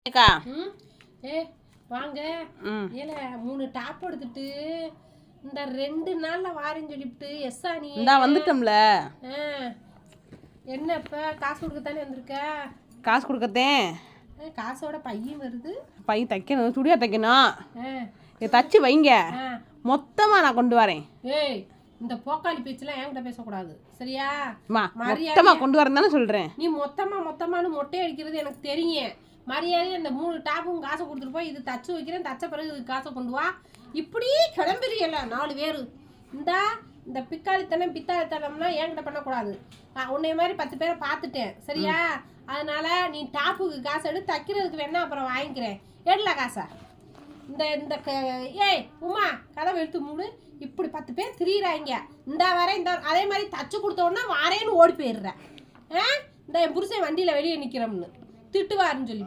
அக்கா வாங்க ஏல 3 டாப் எடுத்துட்டு இந்த 2 நாள்ல வாரேன்னு சொல்லிட்டு எஸ்ஸா நீ இந்தா வந்துட்டோம்ல. என்ன இப்ப காசு கொடுக்கத்தானே வந்திருக்க? காசு கொடுக்கத்தேன். காசோட பையும் வருது. பை தைக்கணும், சுடியா தைக்கணும். இதை தச்சு வைங்க, மொத்தமா நான் கொண்டு வரேன். ஏய் இந்த போக்காளி பேச்செல்லாம் என்கிட்ட பேசக்கூடாது சரியா? மொத்தமா கொண்டு வரேன் தானே சொல்றேன். நீ மொத்தமானு மொட்டை அடிக்கிறது எனக்கு தெரியும். மரியாதை அந்த 3 டாப்பும் காசை கொடுத்துட்டு போய் இது தச்சு வைக்கிறேன், தச்ச பிறகு இது காசை கொண்டு வா. இப்படி கிளம்புறியல்ல 4 பேர். இந்த பிக்காளித்தனம் பித்தாளித்தனம்லாம் என்கிட்ட பண்ணக்கூடாது. உன்னைய மாதிரி 10 பேரை பார்த்துட்டேன் சரியா? அதனால நீ டாப்புக்கு காசு எடுத்து தைக்கிறதுக்கு வேணா அப்புறம் வாங்கிக்கிறேன். எடுல காசா இந்த ஏய் உமா கதவை எடுத்து மூடு. இப்படி 10 பேர் திரியிறாங்க. வரேன் அதே மாதிரி தச்சு கொடுத்தோன்னா வாரேன்னு ஓடி போயிடுறேன். இந்த என் புருஷன் வண்டியில் வெளியே நிற்கிறோம்னு திட்டுவாருன்னு சொல்லி